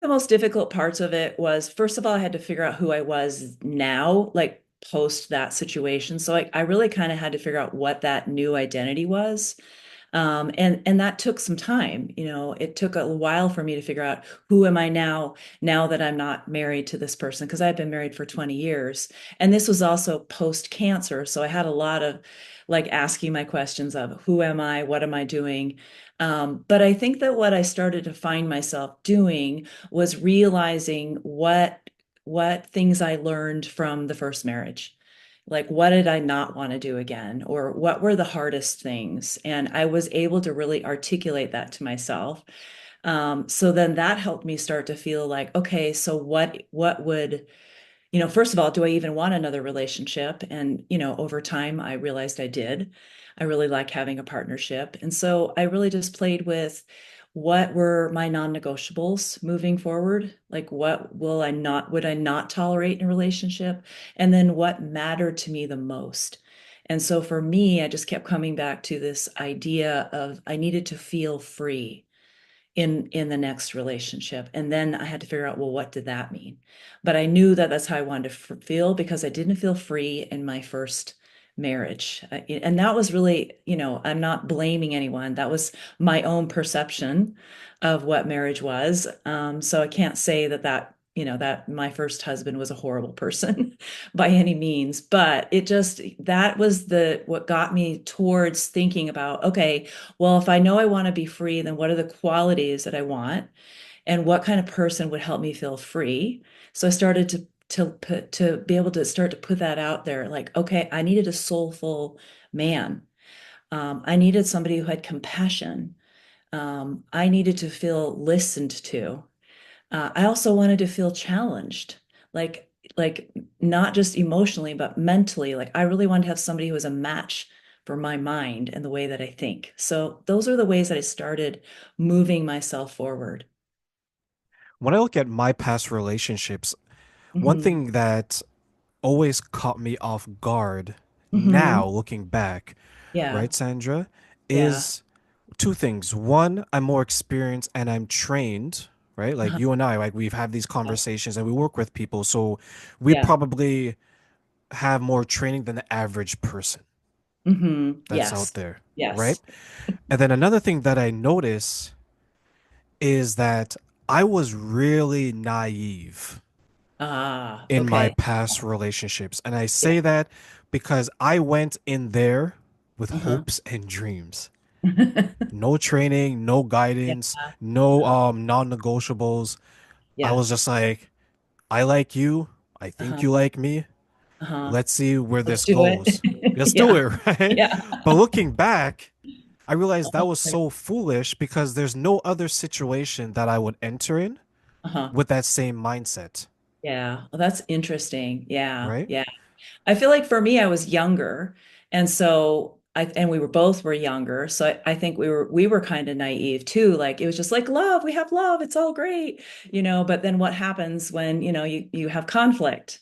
the most difficult parts of it was, first of all, I had to figure out who I was now, like post that situation. So I really kind of had to figure out what that new identity was. And that took some time. It took a while for me to figure out who am I now that I'm not married to this person, because I've been married for 20 years. And this was also post cancer. So I had a lot of like asking my questions of who am I? What am I doing? But I think that what I started to find myself doing was realizing what things I learned from the first marriage. Like, what did I not want to do again? Or what were the hardest things? And I was able to really articulate that to myself. So then that helped me start to feel like, okay, so what would, first of all, do I even want another relationship? And, over time, I realized I did. I really like having a partnership. And so I really just played with what were my non-negotiables moving forward? Like, would I not tolerate in a relationship? And then what mattered to me the most? And so for me, I just kept coming back to this idea of I needed to feel free in the next relationship. And then I had to figure out, well, what did that mean? But I knew that that's how I wanted to feel, because I didn't feel free in my first marriage. And that was really, I'm not blaming anyone. That was my own perception of what marriage was. So I can't say that my first husband was a horrible person by any means, but that was what got me towards thinking about, okay, well, if I know I want to be free, then what are the qualities that I want, and what kind of person would help me feel free? So I started to be able to start to put that out there. Like, okay, I needed a soulful man. I needed somebody who had compassion. I needed to feel listened to. I also wanted to feel challenged, like not just emotionally, but mentally. Like I really wanted to have somebody who was a match for my mind and the way that I think. So those are the ways that I started moving myself forward. When I look at my past relationships, one Hmm. thing that always caught me off guard now Hmm. looking back, Yeah. right, Sandra, Yeah. is two things. One, I'm more experienced and I'm trained, right? Like Uh-huh. you and I, like we've had these conversations and we work with people, so we Yeah. probably have more training than the average person that's out Yes. there, right? Yes. And then another thing that I notice is that I was really naive Ah, in my okay. past relationships. And I Yeah. say that because I went in there with Uh-huh. hopes and dreams. No training, no Yeah. guidance, no Uh-huh. non-negotiables. I was Yes. just like, I like you. I think Uh-huh. you like me. Uh-huh. Let's see where Let's this do it. goes. Let's do Yeah. it, right? Yeah. But looking back, I realized that Oh, was so foolish because there's no other situation that I would enter in uh-huh. with that same mindset, Yeah. Well, that's interesting. Yeah. right? Yeah. I feel like for me, I was younger. And we were younger. So I think we were kind of naive too. Like it was just like love, we have love, it's all great, but then what happens when, you have conflict,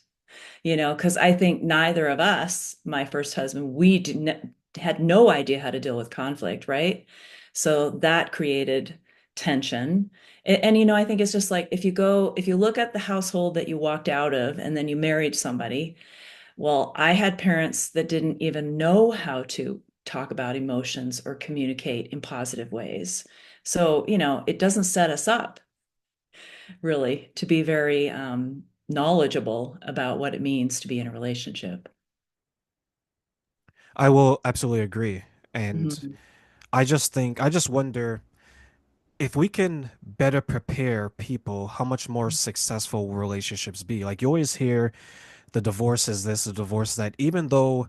because I think neither of us, my first husband, had no idea how to deal with conflict, right? So that created tension. And I think it's just like if you look at the household that you walked out of and then you married somebody, well, I had parents that didn't even know how to talk about emotions or communicate in positive ways. So, it doesn't set us up really to be very knowledgeable about what it means to be in a relationship. I will absolutely agree. And Mhm. I just wonder if we can better prepare people, how much more successful will relationships be? Like you always hear the divorce is this, the divorce is that, even though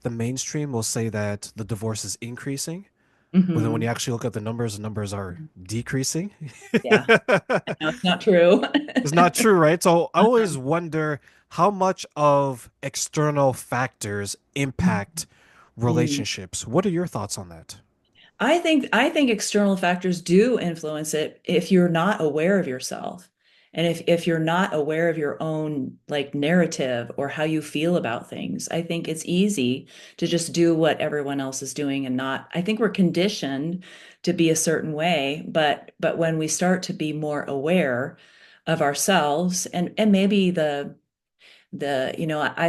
the mainstream will say that the divorce is increasing, but then when you Hmm. actually look at the numbers are decreasing. Yeah, no, it's not true. It's not true, right? So I always wonder how much of external factors impact Mhm. relationships. What are your thoughts on that? I think external factors do influence it if you're not aware of yourself. And if you're not aware of your own like narrative or how you feel about things, I think it's easy to just do what everyone else is doing and not. I think we're conditioned to be a certain way, but when we start to be more aware of ourselves, and maybe I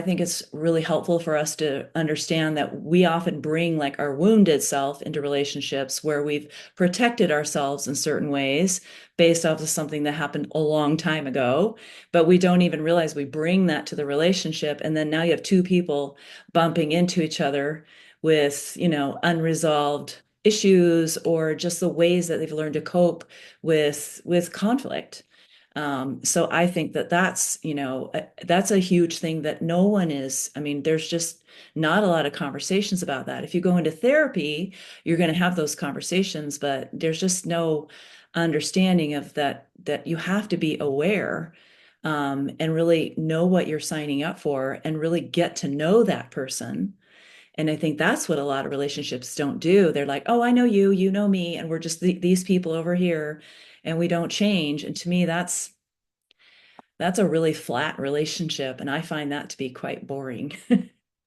think it's really helpful for us to understand that we often bring like our wounded self into relationships where we've protected ourselves in certain ways based off of something that happened a long time ago, but we don't even realize we bring that to the relationship. And then now you have two people bumping into each other with, unresolved issues or just the ways that they've learned to cope with conflict. So I think that that's a huge thing that no one is. I mean, there's just not a lot of conversations about that. If you go into therapy, you're going to have those conversations, but there's just no understanding of that you have to be aware, and really know what you're signing up for and really get to know that person. And I think that's what a lot of relationships don't do. They're like, oh, I know you, you know me, and we're just these people over here, and we don't change. And to me, that's a really flat relationship, and I find that to be quite boring.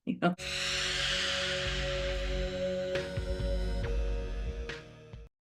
You know?